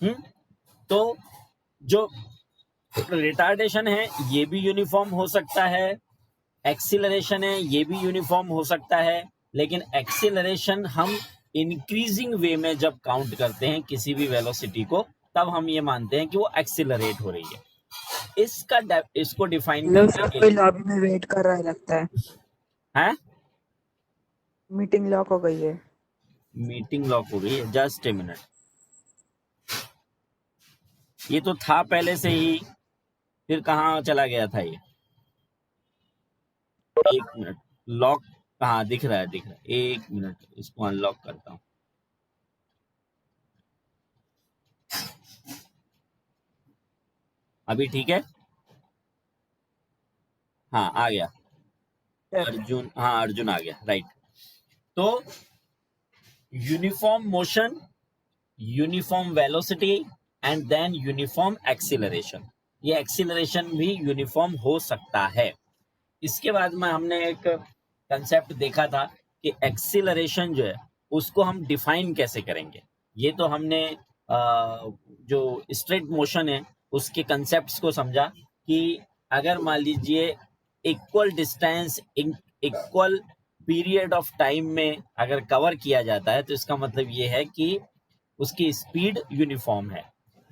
तो जो रिटार्डेशन है ये भी यूनिफॉर्म हो सकता है, एक्सीलरेशन है ये भी यूनिफॉर्म हो सकता है, लेकिन एक्सीलरेशन हम इंक्रीजिंग वे में जब काउंट करते हैं किसी भी वेलोसिटी को, तब हम ये मानते हैं कि वो एक्सीलरेट हो रही है। इसको डिफाइन लो करने सर, के कोई लिए लॉबी में वेट कर रहा है लगता है। है, मीटिंग लॉक हो गई है। मीटिंग लॉक हो गई है, जस्ट ए मिनट। ये तो था पहले से ही, फिर कहाँ चला गया था ये? एक मिनट, लॉक कहाँ दिख रहा है? दिख रहा है, एक मिनट इसको अनलॉक करता हूँ। अभी ठीक है? हाँ आ गया। सर अर्जुन, हाँ अर्जुन आ गया, राइट। तो uniform motion, uniform velocity and then uniform acceleration. ये एक्सीलरेशन भी यूनिफॉर्म हो सकता है। इसके बाद में हमने एक कंसेप्ट देखा था कि एक्सीलरेशन जो है उसको हम डिफाइन कैसे करेंगे। ये तो हमने जो स्ट्रेट मोशन है उसके कंसेप्ट्स को समझा कि अगर मान लीजिए equal distance equal period of time में अगर कवर किया जाता है तो इसका मतलब ये है कि उसकी स्पीड यूनिफॉर्म है।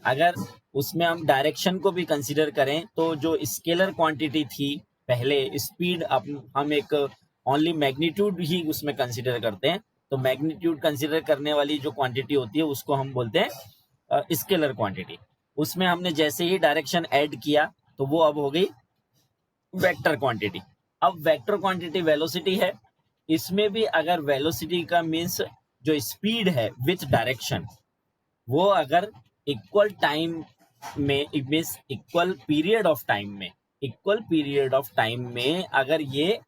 अगर उसमें हम डायरेक्शन को भी कंसीडर करें तो जो स्केलर क्वांटिटी थी पहले, स्पीड हम एक ओनली मैग्नीट्यूड ही उसमें कंसीडर करते हैं, तो मैग्नीट्यूड कंसीडर करने वाली जो क्वांटिटी होती है उसको हम बोलते हैं स्केलर क्वांटिटी। उसमें हमने जैसे ही डायरेक्शन ऐड किया तो वो अब हो गई वेक्टर क्वांटिटी। अब वेक्टर क्वांटिटी वेलोसिटी है, इसमें भी अगर वेलोसिटी का मीन्स जो स्पीड है विथ डायरेक्शन, वो अगर इक्वल टाइम में means equal period of time में, इक्वल पीरियड ऑफ टाइम में अगर ये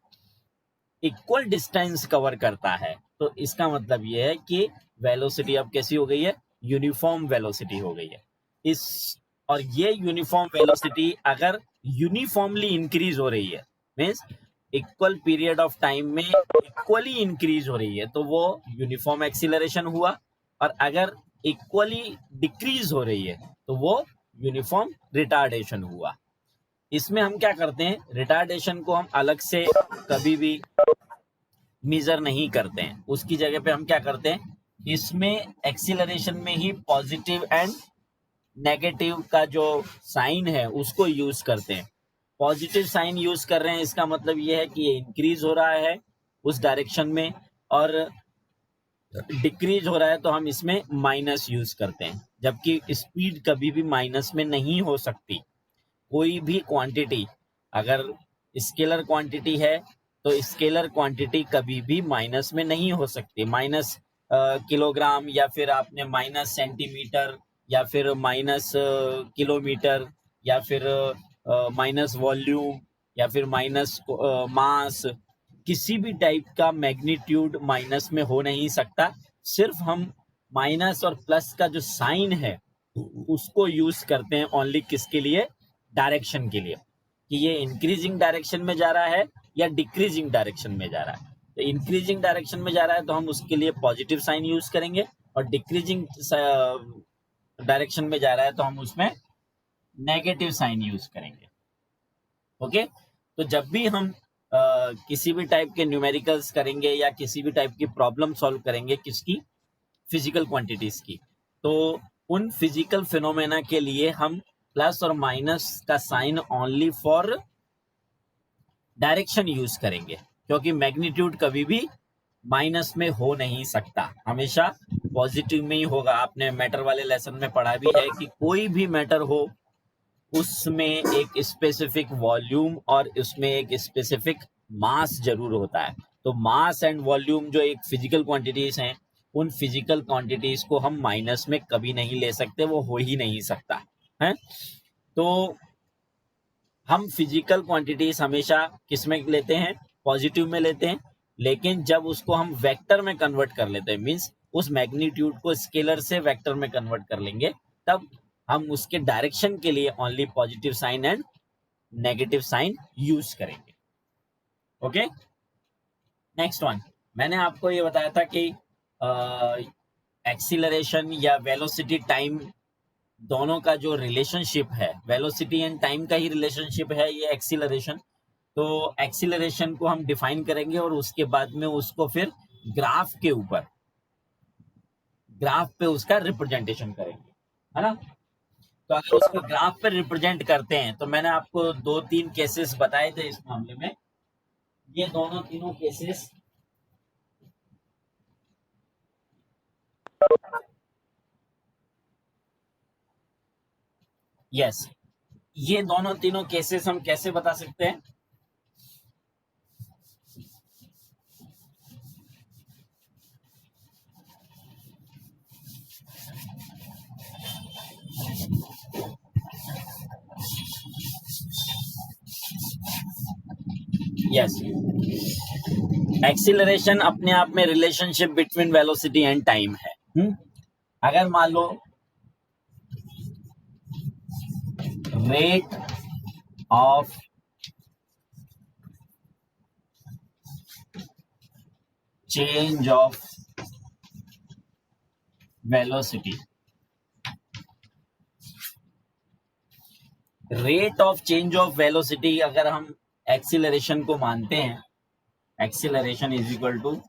इक्वल डिस्टेंस कवर करता है तो इसका मतलब ये है कि वेलोसिटी अब कैसी हो गई है? यूनिफॉर्म वेलोसिटी हो गई है। इस और ये यूनिफॉर्म वेलोसिटी अगर यूनिफॉर्मली इंक्रीज हो रही है, means equal period of time में इक्वली इंक्रीज हो रही है, तो वो यूनिफॉर्म एक्सीलरेशन हुआ। और अगर इक्वली डिक्रीज हो रही है तो वो यूनिफॉर्म रिटार्डेशन हुआ। इसमें हम क्या करते हैं, रिटार्डेशन को हम अलग से कभी भी मेजर नहीं करते हैं, उसकी जगह पे हम क्या करते हैं, इसमें एक्सीलरेशन में ही पॉजिटिव एंड नेगेटिव का जो साइन है उसको यूज करते हैं। पॉजिटिव साइन यूज कर रहे हैं, इसका मतलब ये है कि ये इंक्रीज हो रहा है उस डायरेक्शन में, और डिक्रीज हो रहा है तो हम इसमें माइनस यूज करते हैं। जबकि स्पीड कभी भी माइनस में नहीं हो सकती। कोई भी क्वांटिटी अगर स्केलर क्वांटिटी है तो स्केलर क्वांटिटी कभी भी माइनस में नहीं हो सकती। माइनस किलोग्राम, या फिर आपने माइनस सेंटीमीटर, या फिर माइनस किलोमीटर, या फिर माइनस वॉल्यूम, या फिर माइनस मास, किसी भी टाइप का मैग्नीट्यूड माइनस में हो नहीं सकता। सिर्फ हम माइनस और प्लस का जो साइन है उसको यूज करते हैं ओनली किसके लिए? डायरेक्शन के लिए, कि ये इंक्रीजिंग डायरेक्शन में जा रहा है या डिक्रीजिंग डायरेक्शन में जा रहा है। तो इंक्रीजिंग डायरेक्शन में जा रहा है तो हम उसके लिए पॉजिटिव साइन यूज करेंगे, और डिक्रीजिंग डायरेक्शन में जा रहा है तो हम उसमें नेगेटिव साइन यूज करेंगे। ओके, तो जब भी हम किसी भी टाइप के न्यूमेरिकल्स करेंगे या किसी भी टाइप की प्रॉब्लम सॉल्व करेंगे किसकी? फिजिकल क्वांटिटीज की, तो उन फिजिकल फिनोमेना के लिए हम प्लस और माइनस का sign only for direction use करेंगे, क्योंकि मैग्नीट्यूड कभी भी माइनस में हो नहीं सकता, हमेशा पॉजिटिव में ही होगा। आपने मैटर वाले लेसन में पढ़ा भी है कि कोई भी मैटर हो उसमें एक स्पेसिफिक वॉल्यूम और उसमें एक स्पेसिफिक मास जरूर होता है। तो मास एंड वॉल्यूम जो एक फिजिकल क्वांटिटीज हैं, उन फिजिकल क्वांटिटीज को हम माइनस में कभी नहीं ले सकते, वो हो ही नहीं सकता है। तो हम फिजिकल क्वांटिटीज हमेशा किस में लेते हैं? पॉजिटिव में लेते हैं। लेकिन जब उसको हम वेक्टर में कन्वर्ट कर लेते हैं, मीन्स उस मैग्नीट्यूड को स्केलर से वेक्टर में कन्वर्ट कर लेंगे, तब हम उसके डायरेक्शन के लिए only positive sign and negative sign use करेंगे। Okay, next one. मैंने आपको ये बताया था कि एक्सीलरेशन या वेलोसिटी टाइम दोनों का जो रिलेशनशिप है, वेलोसिटी एंड टाइम का ही रिलेशनशिप है ये एक्सीलरेशन। तो एक्सीलरेशन को हम डिफाइन करेंगे और उसके बाद में उसको फिर ग्राफ के ऊपर, ग्राफ पे उसका रिप्रेजेंटेशन करेंगे, है ना। तो अगर उसको ग्राफ पे रिप्रेजेंट करते हैं तो मैंने आपको 2-3 केसेस बताए थे इस मामले में। ये दोनों तीनों केसेस यस, ये दोनों तीनों केसेस हम कैसे बता सकते हैं? यस, एक्सीलरेशन अपने आप में relationship between velocity and time है। अगर मान लो rate of change of velocity, rate of change of velocity अगर हम एक्सीलरेशन को मानते हैं, एक्सीलरेशन इज इक्वल टू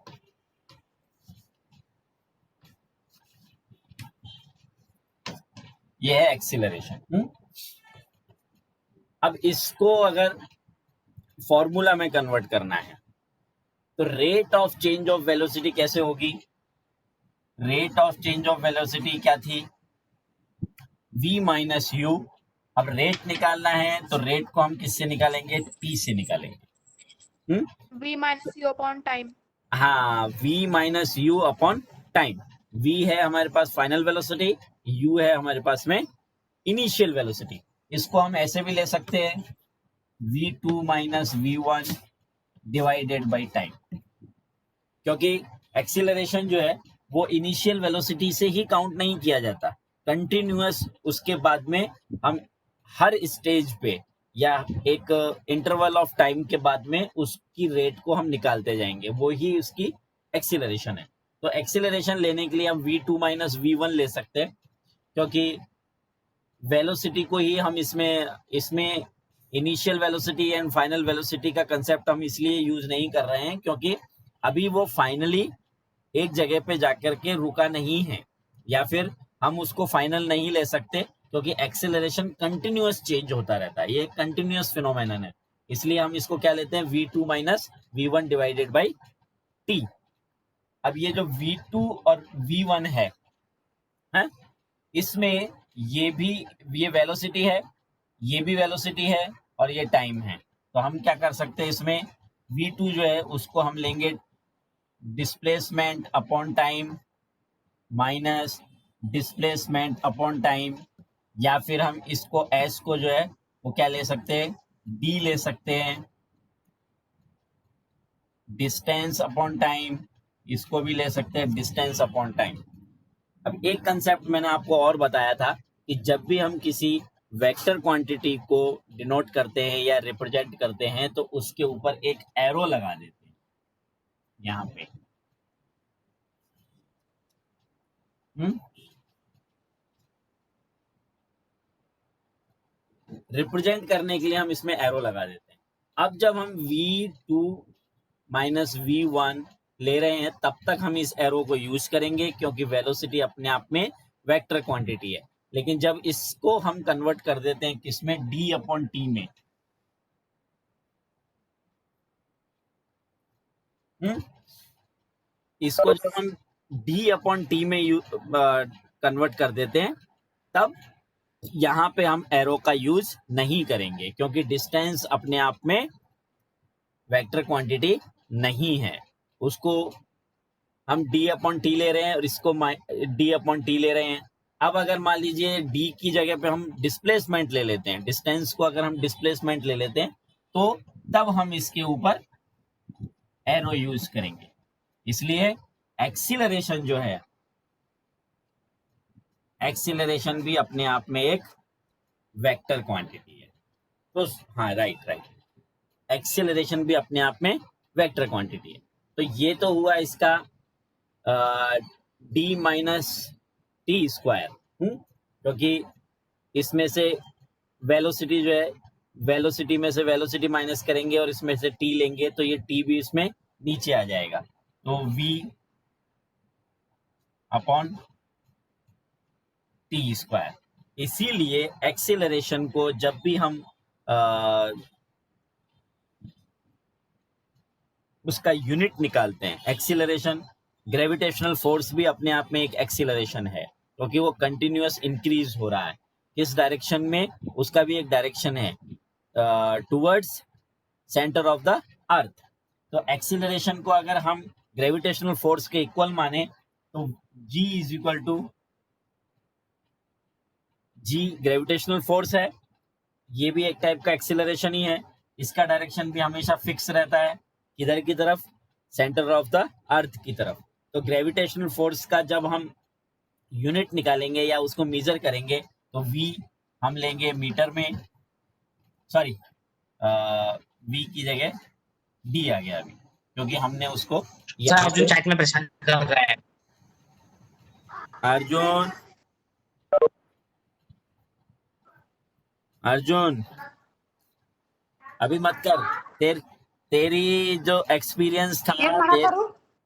ये है एक्सीलरेशन। अब इसको अगर फॉर्मूला में कन्वर्ट करना है तो rate of change of velocity कैसे होगी? Rate of change of velocity क्या थी? v minus you. अब रेट निकालना है तो रेट को हम किससे निकालेंगे? t से निकालेंगे। v minus you upon time. हाँ, v minus you upon time. v है हमारे पास फाइनल वेलोसिटी, u है हमारे पास में इनिशियल वेलोसिटी। इसको हम ऐसे भी ले सकते हैं v2 minus v1 divided by time, क्योंकि एक्सीलरेशन जो है वो इनिशियल वेलोसिटी से ही काउंट नहीं किया जाता, कंटिन्यूअस उसके बाद में हम हर स्टेज पे या एक इंटरवल ऑफ टाइम के बाद में उसकी रेट को हम निकालते जाएंगे, वो ही उसकी एक्सीलरेशन है। तो एक्सीलरेशन लेने के लिए हम v2 माइनस v1 ले सकते हैं, क्योंकि वेलोसिटी को ही हम इसमें initial velocity and final velocity का कंसेप्ट हम इसलिए यूज नहीं कर रहे हैं क्योंकि अभी वो फाइनली एक जगह पे जाकर के रुका नहीं है, या फिर हम उसको फाइनल नहीं ले सकते क्योंकि एक्सेलरेशन कंटिन्यूअस चेंज होता रहता है, ये कंटिन्यूअस फिनोमेनन है। इसलिए हम इसको क्या लेते हैं? v2 minus v1 divided by t। अब ये जो v2 और v1 है इसमें ये वेलोसिटी है, ये भी वेलोसिटी है और ये टाइम है। तो हम क्या कर सकते हैं इसमें? v2 जो है उसको हम लेंगे displacement upon time minus displacement upon time, या फिर हम इसको s को जो है वो क्या ले सकते हैं? d ले सकते हैं, डिस्टेंस अपॉन टाइम, इसको भी ले सकते हैं डिस्टेंस अपॉन टाइम। अब एक कंसेप्ट मैंने आपको और बताया था कि जब भी हम किसी वेक्टर क्वांटिटी को डिनोट करते हैं या रिप्रेजेंट करते हैं तो उसके ऊपर एक एरो लगा देते हैं यहाँ पे। रिप्रेजेंट करने के लिए हम इसमें एरो लगा देते हैं। अब जब हम v2 माइनस v1 ले रहे हैं तब तक हम इस एरो को यूज करेंगे क्योंकि वेलोसिटी अपने आप में वेक्टर क्वांटिटी है। लेकिन जब इसको हम कन्वर्ट कर देते हैं किसमें? d अपॉन टी में। इसको जब हम d अपॉन टी में कन्वर्ट कर देते हैं तब यहाँ पे हम एरो का यूज नहीं करेंगे क्योंकि डिस्टेंस अपने आप में वेक्टर क्वांटिटी नहीं है। उसको हम d अपॉन टी ले रहे हैं और इसको d अपॉन टी ले रहे हैं। अब अगर मान लीजिए d की जगह पे हम डिस्प्लेसमेंट ले लेते हैं, डिस्टेंस को अगर हम डिस्प्लेसमेंट ले लेते हैं तो तब हम इसके ऊपर एरो यूज करेंगे। इसलिए एक्सीलरेशन जो है, एक्सीलरेशन भी अपने आप में एक वेक्टर क्वांटिटी है। तो हाँ, राइट, एक्सीलरेशन भी अपने आप में वेक्टर क्वांटिटी है। तो ये तो हुआ इसका d माइनस टी स्क्वायर, क्योंकि इसमें से वेलोसिटी जो है, वेलोसिटी में से वेलोसिटी माइनस करेंगे और इसमें से टी लेंगे तो ये टी भी इसमें नीचे आ जाएगा, तो v अपॉन टी स्क्वायर। इसीलिए एक्सीलरेशन को जब भी हम उसका यूनिट निकालते हैं, एक्सीलरेशन, ग्रेविटेशनल फोर्स भी अपने आप में एक एक्सीलरेशन है, क्योंकि वो कंटिन्यूअस इंक्रीज हो रहा है। किस डायरेक्शन में, उसका भी एक डायरेक्शन है, towards centre of the earth. तो एक्सीलरेशन को अगर हम ग्रेविटेशनल फोर्स के इक्वल माने तो g is equal to G gravitational force है, ये भी एक टाइप का एक्सीलरेशन ही है। इसका डायरेक्शन भी हमेशा फिक्स रहता है, किधर की तरफ, सेंटर ऑफ द अर्थ की तरफ। तो ग्रेविटेशनल फोर्स का जब हम यूनिट निकालेंगे या उसको मेजर करेंगे तो v हम लेंगे मीटर में, सॉरी v की जगह d आ गया अभी, क्योंकि हमने उसको सर अर्जुन चैट में परेशान कर रहा है। अर्जुन अर्जुन अभी मत कर, तेरी जो एक्सपीरियंस था,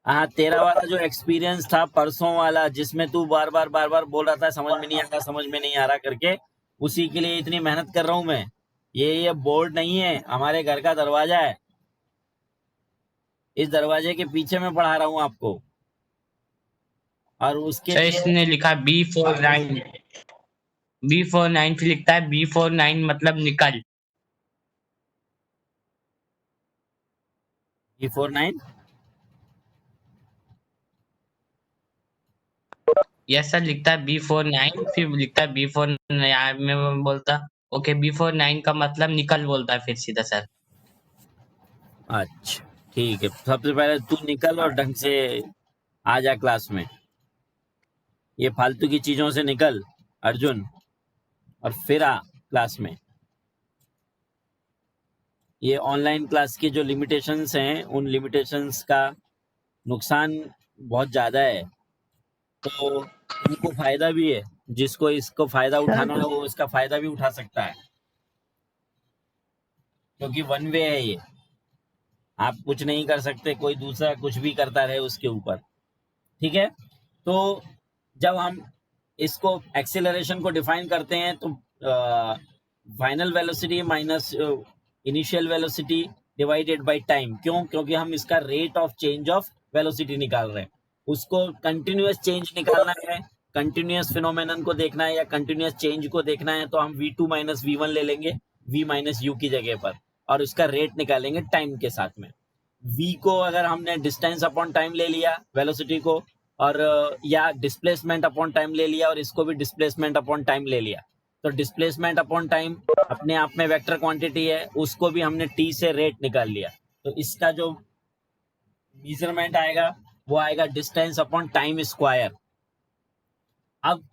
हाँ तेरा वाला जो एक्सपीरियंस था परसों वाला, जिसमें तू बार बार बोल रहा था समझ में नहीं आ रहा, समझ में नहीं आ रहा करके, उसी के लिए इतनी मेहनत कर रहा हूं मैं। ये बोर्ड नहीं है, हमारे घर का दरवाजा है, इस दरवाजे के पीछे मैं पढ़ा रहा हूँ आपको। और उसके सर इसने लिखा B49, B49 फिर लिखता है B49 मतलब निकल। B49 यस सर लिखता है B49, फिर लिखता है B49 में बोलता ओके B49 का मतलब निकल बोलता है फिर सीधा सर। अच्छा ठीक है, सबसे पहले तू निकल और ढंग से आ जा क्लास में, ये फालतू की चीजों से निकल अर्जुन, और फिर आ क्लास में। ये ऑनलाइन क्लास की जो लिमिटेशंस हैं, उन लिमिटेशंस का नुकसान बहुत ज़्यादा है, तो उनको फायदा भी है, जिसको इसको फायदा उठाना है वो इसका फायदा भी उठा सकता है, क्योंकि वन वे है ये, आप कुछ नहीं कर सकते, कोई दूसरा कुछ भी करता रहे उसके ऊपर, ठीक है। तो जब हम इसको एक्सेलरेशन को डिफाइन करते हैं तो final velocity minus initial velocity divided by time, क्यों, क्योंकि हम इसका rate of change of velocity निकाल रहे हैं, उसको कंटिन्यूअस चेंज निकालना है, कंटिन्यूअस फिनोमेनन को देखना है या कंटिन्यूअस चेंज को देखना है, तो हम v2 माइनस v1 ले लेंगे v माइनस u की जगह पर, और उसका रेट निकालेंगे टाइम के साथ में। v को अगर हमने डिस्टेंस अपॉन टाइम ले लिया वेलोसिटी को, और या डिस्प्लेसमेंट अपॉन टाइम ले लिया और इसको भी डिस्प्लेसमेंट अपॉन टाइम ले लिया, तो डिस्प्लेसमेंट अपॉन टाइम अपने आप में वेक्टर क्वांटिटी है, उसको भी हमने t से रेट निकाल लिया, तो इसका जो मेजरमेंट आएगा वो आएगा डिस्टेंस अपॉन टाइम स्क्वायर। अब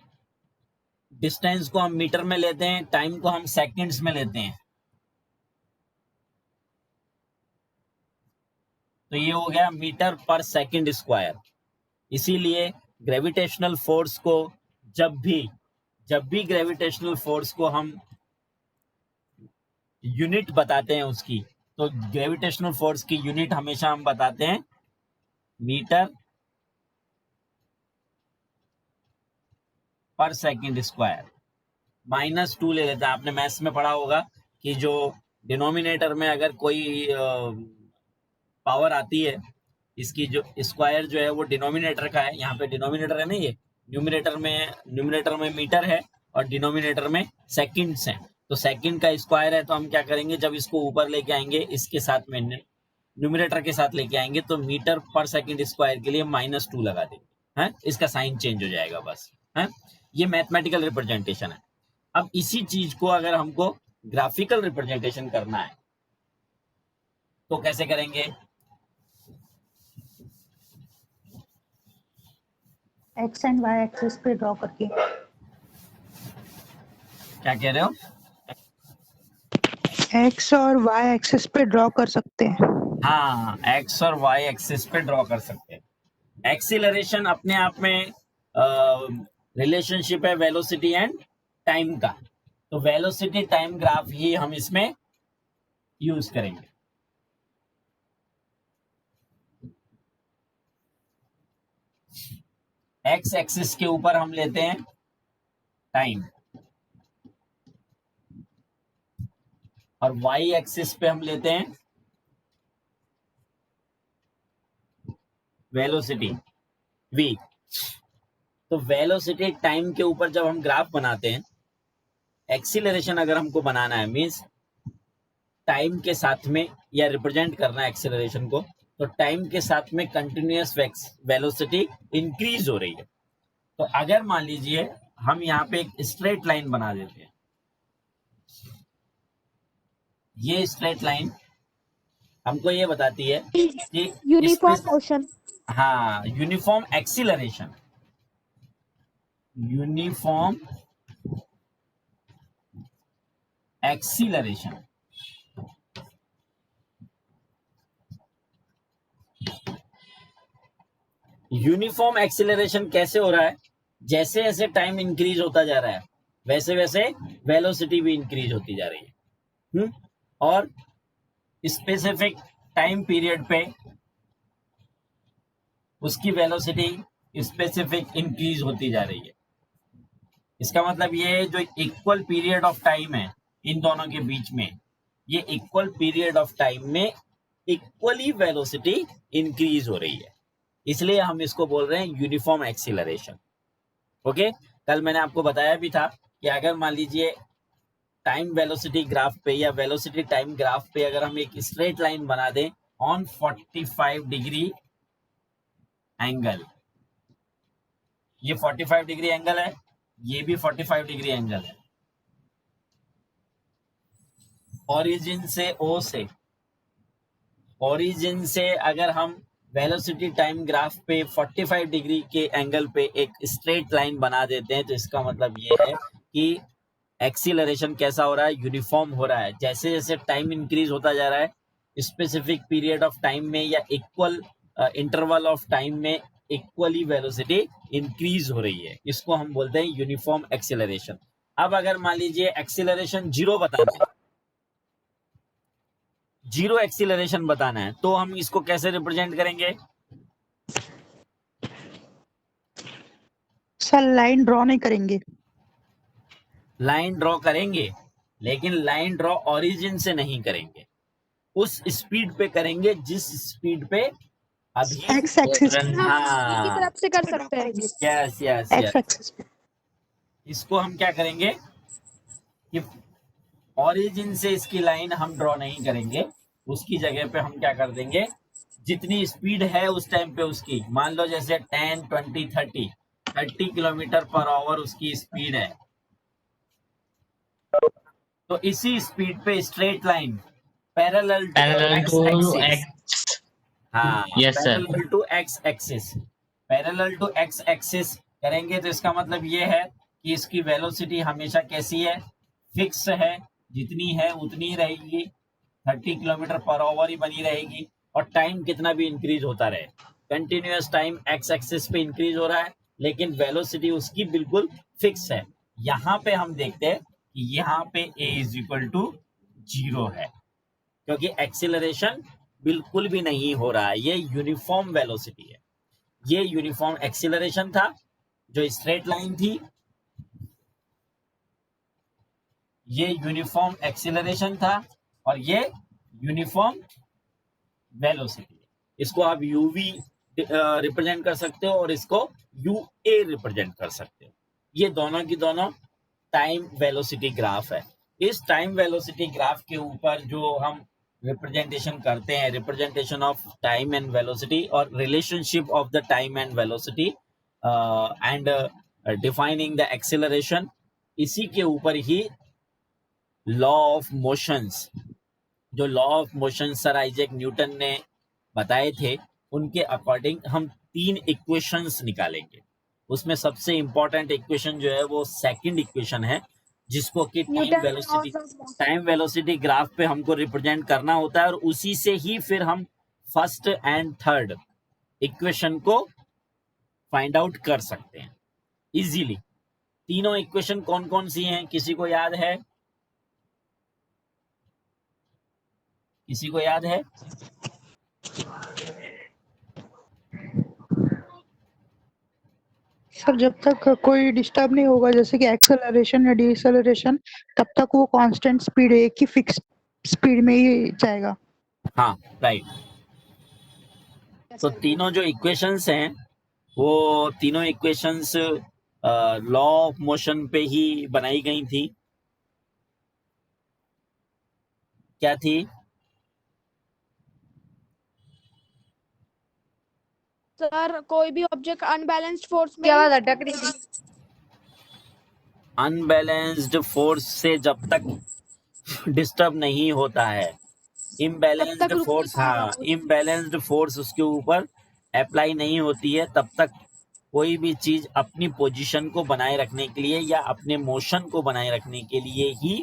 डिस्टेंस को हम मीटर में लेते हैं, टाइम को हम सेकंड्स में लेते हैं, तो ये हो गया मीटर पर सेकंड स्क्वायर। इसीलिए ग्रेविटेशनल फोर्स को जब भी ग्रेविटेशनल फोर्स को हम यूनिट बताते हैं उसकी, तो ग्रेविटेशनल फोर्स की यूनिट हमेशा हम बताते हैं मीटर पर सेकंड स्क्वायर। -2 ले लेते हैं, आपने मैथ्स में पढ़ा होगा कि जो डिनोमिनेटर में अगर कोई पावर आती है, इसकी जो स्क्वायर जो है वो डिनोमिनेटर का है, यहाँ पे डिनोमिनेटर है ना, ये न्यूमरेटर में मीटर है और डिनोमिनेटर में सेकंड्स हैं, तो सेकंड का स्क्वायर है, तो हम क्या करेंगे, जब इसको ऊपर लेके आएंगे इसके साथ में न्यूमरेटर के साथ लेके आएंगे, तो मीटर पर सेकंड स्क्वायर के लिए -2 लगा देंगे, है, इसका साइन चेंज हो जाएगा बस, है, ये मैथमेटिकल रिप्रेजेंटेशन है। अब इसी चीज को अगर हमको ग्राफिकल रिप्रेजेंटेशन करना है तो कैसे करेंगे, एक्स एंड वाई एक्सिस पे ड्रॉ करके। क्या कह रहे हो? एक्स और वाई एक्सिस पे ड्रॉ कर सकते हैं। हाँ, एक्स और वाई एक्सिस पे ड्रॉ कर सकते हैं। एक्सीलरेशन अपने आप में रिलेशनशिप है वेलोसिटी एंड टाइम का, तो वेलोसिटी टाइम ग्राफ ही हम इसमें यूज करेंगे। एक्स एक्सिस के ऊपर हम लेते हैं टाइम और वाई एक्सिस पे हम लेते हैं वेलोसिटी v। तो वेलोसिटी टाइम के ऊपर जब हम ग्राफ बनाते हैं, एक्सीलरेशन अगर हमको बनाना है मींस टाइम के साथ में या रिप्रेजेंट करना है एक्सीलरेशन को, तो टाइम के साथ में कंटिन्यूअस वेलोसिटी इंक्रीज हो रही है। तो अगर मान लीजिए हम यहाँ पे एक स्ट्रेट लाइन बना देते हैं, ये स्ट्रेट लाइन हमको ये बताती है कि यूनिफॉर्म मोशन। हाँ, uniform acceleration, uniform acceleration. Uniform acceleration कैसे हो रहा है? जैसे जैसे टाइम इंक्रीज होता जा रहा है वैसे वैसे वेलोसिटी भी इंक्रीज होती जा रही है। और स्पेसिफिक टाइम पीरियड पे उसकी वेलोसिटी स्पेसिफिक इंक्रीज होती जा रही है। इसका मतलब ये है जो इक्वल पीरियड ऑफ टाइम है इन दोनों के बीच में, ये इक्वल पीरियड ऑफ टाइम में इक्वली वेलोसिटी इंक्रीज हो रही है, इसलिए हम इसको बोल रहे हैं यूनिफॉर्म एक्सीलरेशन। ओके, कल मैंने आपको बताया भी था कि अगर मान लीजिए टाइम वेलोसिटी ग्राफ पे या वेलोसिटी टाइम ग्राफ पे अगर हम एक स्ट्रेट लाइन बना दें ऑन 45 डिग्री एंगल, ये 45 डिग्री एंगल है, ये भी 45 डिग्री एंगल है, ओरिजिन से अगर हम वेलोसिटी टाइम ग्राफ पे 45 डिग्री के एंगल पे एक स्ट्रेट लाइन बना देते हैं, तो इसका मतलब ये है कि एक्सीलरेशन कैसा हो रहा है? यूनिफॉर्म हो रहा है। जैसे जैसे टाइम इंक्रीज होता जा रहा है, स्पेसिफिक पीरियड ऑफ टाइम में या इक्वल इंटरवल ऑफ टाइम में इक्वली वेलोसिटी इंक्रीज हो रही है, इसको हम बोलते हैं यूनिफॉर्म एक्सीलरेशन। अब अगर मान लीजिए एक्सीलरेशन जीरो बताना है, जीरो एक्सीलरेशन बताना है, तो हम इसको कैसे रिप्रेजेंट करेंगे? सर लाइन ड्रॉ नहीं करेंगे। लाइन ड्रॉ करेंगे, लेकिन लाइन ड्रॉ ओरिजिन से नहीं करेंगे, उस स्पीड पे करेंगे जिस स्पीड पे अभी एक्स एक्सिस हाँ की तरफ से कर सकते हैं। Yes yes x yes. Axis पे इसको हम क्या करेंगे कि ओरिजिन से इसकी लाइन हम ड्रॉ नहीं करेंगे, उसकी जगह पे हम क्या कर देंगे, जितनी स्पीड है उस टाइम पे उसकी, मान लो जैसे 10, 20, 30 किलोमीटर पर आवर उसकी स्पीड है, तो इसी स्पीड पे straight line parallel to to X. हाँ Yes, sir. Parallel to X axis, parallel to X axis करेंगे तो इसका मतलब ये है कि इसकी वेलोसिटी हमेशा कैसी है? फिक्स है, जितनी है उतनी रहेगी, 30 किलोमीटर पर आवर ही बनी रहेगी, और टाइम कितना भी इंक्रीज होता रहे, कंटिन्यूअस टाइम एक्स एक्सिस पे इंक्रीज हो रहा है, लेकिन वेलोसिटी उसकी बिल्कुल फिक्स है। यहाँ पे हम देखते हैं कि यहाँ पे a इज इक्वल टू 0 है, क्योंकि एक्सीलरेशन बिल्कुल भी नहीं हो रहा है, ये यूनिफॉर्म वेलोसिटी है। ये यूनिफॉर्म एक्सीलरेशन था जो स्ट्रेट लाइन थी, ये यूनिफॉर्म एक्सीलरेशन था, और ये यूनिफॉर्म वेलोसिटी है। इसको आप यूवी रिप्रेजेंट कर सकते हो और इसको यूए रिप्रेजेंट कर सकते हो। ये दोनों की दोनों टाइम वेलोसिटी ग्राफ है। इस टाइम वेलोसिटी ग्राफ के ऊपर जो हम रिप्रेजेंटेशन करते हैं, representation of time and velocity और relationship of the time and velocity and defining the acceleration, इसी के ऊपर ही लॉ ऑफ मोशंस, जो law of motion sir Isaac Newton ने बताए थे, उनके अकॉर्डिंग हम 3 इक्वेशंस निकालेंगे। उसमें सबसे इंपॉर्टेंट इक्वेशन जो है वो सेकंड इक्वेशन है, जिसको कि टाइम वेलोसिटी ग्राफ पे हमको रिप्रेजेंट करना होता है, और उसी से ही फिर हम फर्स्ट एंड थर्ड इक्वेशन को फाइंड आउट कर सकते हैं इजीली। तीनों इक्वेशन कौन कौन सी हैं, किसी को याद है? किसी को याद है? सर जब तक कोई डिस्टर्ब नहीं होगा, जैसे कि एक्सेलरेशन या डिसेलरेशन, तब तक वो कांस्टेंट स्पीड एक ही फिक्स स्पीड में ही जाएगा। हाँ, राइट। तो तीनों जो इक्वेशंस हैं वो तीनों इक्वेशंस लॉ ऑफ मोशन पे ही बनाई गई थी। क्या थी? सर कोई भी ऑब्जेक्ट अनबैलेंस्ड फोर्स में क्या अटक रही थी? अनबैलेंस्ड फोर्स से जब तक डिस्टर्ब नहीं होता है, तब इम्बैलेंस्ड तक रुक नहीं फोर्स, पाएगा हाँ, वो। इम्बैलेंस्ड फोर्स उसके ऊपर अप्लाई नहीं होती है, तब तक कोई भी चीज अपनी पोजीशन को बनाए रखने के लिए या अपने मोशन को बनाए रखने के लिए ही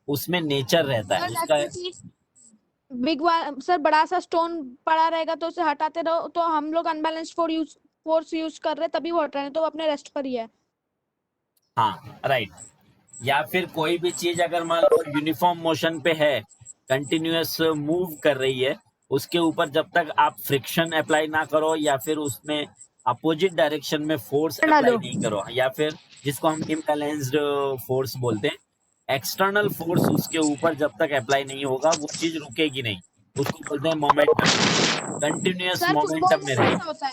उसमें नेचर रहता है सर उसका। जैसे कि सर बड़ा सा स्टोन पड़ा रहेगा तो उसे हटाते रहो, तो हम लोग अनबैलेंस्ड फोर्स यूज कर रहे हैं तभी वो हट रहे हैं, तो वो अपने रेस्ट पर ही है। हाँ, राइट। या फिर कोई भी चीज अगर मान लो यूनिफॉर्म मोशन पे है, कंटिन्यूअस मूव कर रही है, उसके ऊपर जब तक आप फ्रिक्शन अप्लाई ना करो या फिर उसमें अपोजिट डायरेक्शन में फोर्स अप्लाई नहीं करो, या फिर जिसको हम इम्बैलेंस्ड फोर्स बोलते हैं, एक्सटर्नल फोर्स उसके ऊपर जब तक अप्लाई नहीं होगा वो चीज रुकेगी नहीं, उसको बोलते हैं momentum, continuous sir football momentum में में रहेगी। ऐसा होता है।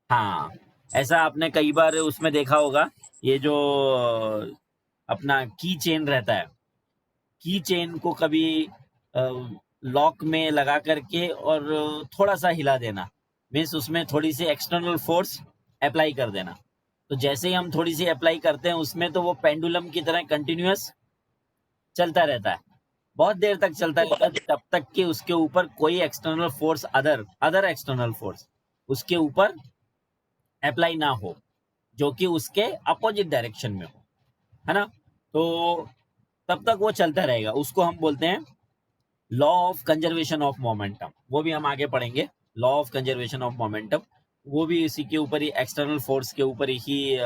हाँ, ऐसा आपने कई बार उसमें देखा होगा, ये जो अपना की चेन रहता है, की चेन को कभी लॉक में लगा करके और थोड़ा सा हिला देना, मीन्स उसमें थोड़ी सी एक्सटर्नल फोर्स अप्लाई कर देना। तो जैसे ही हम थोड़ी सी अप्लाई करते हैं उसमें, तो वो पेंडुलम की तरह कंटिन्यूअस चलता रहता है, बहुत देर तक चलता रहता है, तब तक कि उसके ऊपर कोई external force, other external force उसके ऊपर अप्लाई ना हो, जो कि उसके अपोजिट डायरेक्शन में हो, है ना। तो तब तक वो चलता रहेगा, उसको हम बोलते हैं law of conservation of momentum. वो भी हम आगे पढ़ेंगे, law of conservation of momentum, वो भी इसी के ऊपर ही, एक्सटर्नल फोर्स के ऊपर ही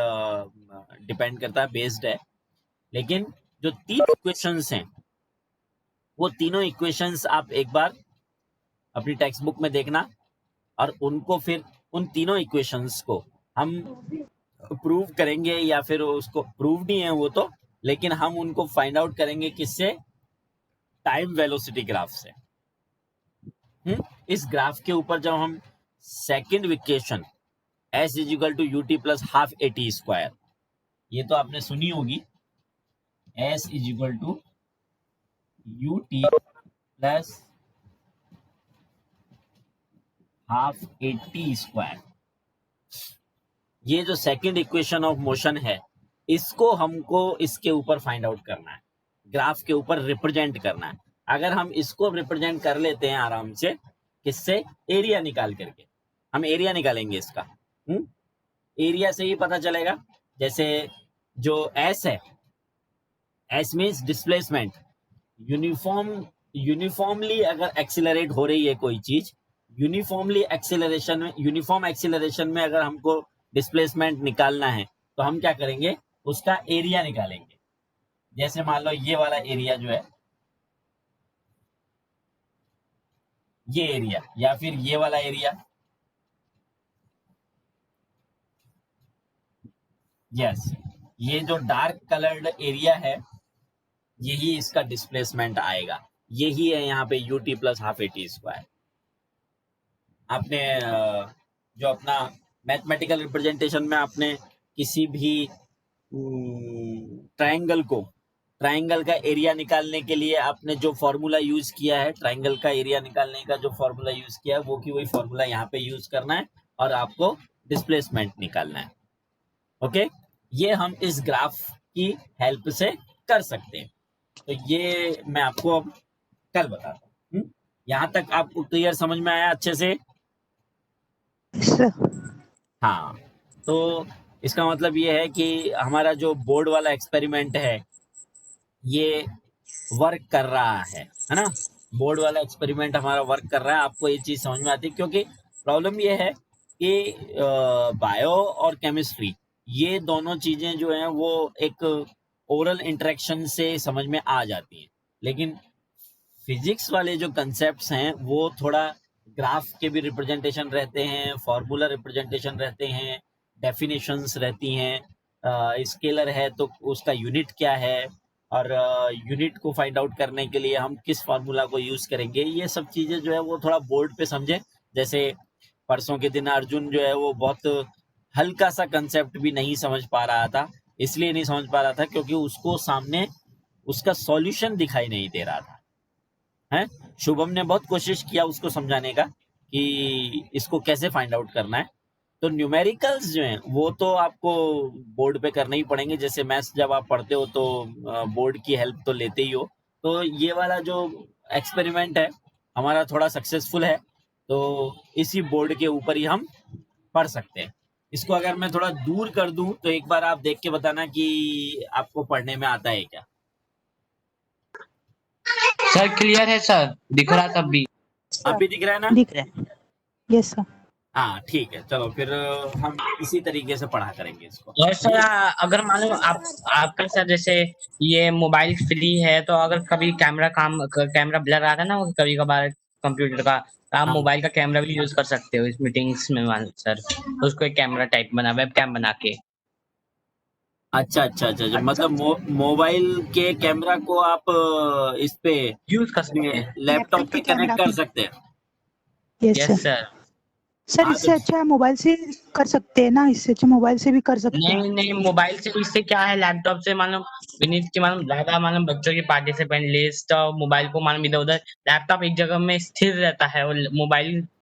डिपेंड करता है, बेस्ड है। लेकिन जो तीन इक्वेशंस हैं, वो तीनों इक्वेशंस आप एक बार अपनी टेक्स्ट बुक में देखना, और उनको फिर उन तीनों इक्वेशंस को हम प्रूव करेंगे, या फिर उसको प्रूव नहीं है वो तो, लेकिन हम उनको फाइंड आउट करेंगे किससे? टाइम वेलोसिटी ग्राफ से। इस ग्राफ के ऊपर जब हम second equation s is equal to u t plus half a t square, ये तो आपने सुनी होगी, s is equal to u t plus half a t square, ये जो सेकंड इक्वेशन ऑफ मोशन है, इसको हमको इसके ऊपर फाइंड आउट करना है, ग्राफ के ऊपर रिप्रेजेंट करना है। अगर हम इसको रिप्रेजेंट कर लेते हैं आराम से, किससे? एरिया निकाल करके, हम एरिया निकालेंगे इसका। एरिया से ही पता चलेगा, जैसे जो एस है, एस मीन्स डिस्प्लेसमेंट, यूनिफॉर्मली अगर एक्सिलरेट हो रही है कोई चीज, यूनिफॉर्म एक्सिलरेशन में अगर हमको डिस्प्लेसमेंट निकालना है, तो हम क्या करेंगे? उसका एरिया निकालेंगे। जैसे मान लो ये वाला एरिया जो है, ये एरिया, या फिर ये वाला एरिया, यस, ये जो डार्क कलर्ड एरिया है, यही इसका डिस्प्लेसमेंट आएगा, यही है यहाँ पे UT plus half a t square. आपने जो अपना मैथमेटिकल रिप्रेजेंटेशन में आपने किसी भी ट्रायंगल का एरिया निकालने के लिए आपने जो फॉर्मूला यूज किया है, ट्रायंगल का एरिया निकालने का जो फॉर्मूला यूज किया है, वो की वही फॉर्मूला यहाँ पे यूज करना है और आपको डिस्प्लेसमेंट निकालना है। ओके, ये हम इस ग्राफ की हेल्प से कर सकते हैं। तो ये मैं आपको अब कल बताता हूँ। यहाँ तक आपको क्लियर समझ में आया अच्छे से? हाँ, तो इसका मतलब ये है कि हमारा जो बोर्ड वाला एक्सपेरिमेंट है, ये वर्क कर रहा है ना। बोर्ड वाला एक्सपेरिमेंट हमारा वर्क कर रहा है, आपको ये चीज समझ में आती है, क्योंकि प्रॉब्लम ये है कि बायो और केमिस्ट्री, ये दोनों चीजें जो हैं वो एक ओरल इंटरेक्शन से समझ में आ जाती हैं, लेकिन फिजिक्स वाले जो कंसेप्ट्स हैं वो थोड़ा ग्राफ के भी रिप्रेजेंटेशन रहते हैं, फॉर्मूला रिप्रेजेंटेशन रहते हैं, डेफिनेशंस रहती हैं, स्केलर है तो उसका यूनिट क्या है, और यूनिट को फाइंड आउट करने के लिए हम किस फार्मूला को यूज करेंगे, ये सब चीजें जो है वो थोड़ा बोर्ड पे समझे। जैसे परसों के दिन अर्जुन जो है वो बहुत हल्का सा कंसेप्ट भी नहीं समझ पा रहा था, इसलिए नहीं समझ पा रहा था क्योंकि उसको सामने उसका सॉल्यूशन दिखाई नहीं दे रहा था। है शुभम ने बहुत कोशिश किया उसको समझाने का कि इसको कैसे फाइंड आउट करना है। तो न्यूमेरिकल्स जो हैं वो तो आपको बोर्ड पे करने ही पड़ेंगे, जैसे मैथ्स जब आप पढ़ते हो तो बोर्ड की हेल्प तो लेते ही हो। तो ये वाला जो एक्सपेरिमेंट है हमारा थोड़ा सक्सेसफुल है, तो इसी बोर्ड के ऊपर ही हम पढ़ सकते हैं। इसको अगर मैं थोड़ा दूर कर दूं तो एक बार आप देख के बताना कि आपको पढ़ने में आता है क्या। सर क्लियर है सर, दिख रहा तब भी। अभी दिख रहा है ना? दिख रहा है। Yes sir. हाँ ठीक है, चलो फिर हम इसी तरीके से पढ़ा करेंगे इसको। और सर अगर मान लो आपका सर जैसे ये मोबाइल फ्री है, तो अगर कभी कैमरा ब्लर आता है ना कभी कभार कंप्यूटर का, तो आप हाँ। मोबाइल का कैमरा भी यूज कर सकते हो इस मीटिंग्स में मान सर, उसको एक कैमरा टाइप बना वेब कैम बना के। अच्छा अच्छा अच्छा अच्छा, मतलब मोबाइल के कैमरा को आप इस पे यूज कर सकते हैं। लैपटॉप पे कनेक्ट कर सकते हैं। Yes yes sir. Sir. Sir हाँ, इससे तो अच्छा मोबाइल से कर सकते हैं ना, इससे अच्छा मोबाइल से भी कर सकते हैं। नहीं नहीं, मोबाइल से इससे क्या है, लैपटॉप से मानो विनीत की मानो ज्यादा मानो बच्चों की पार्टिसिपेंट लिस्ट और मोबाइल को मानो इधर उधर, लैपटॉप एक जगह में स्थिर रहता है और मोबाइल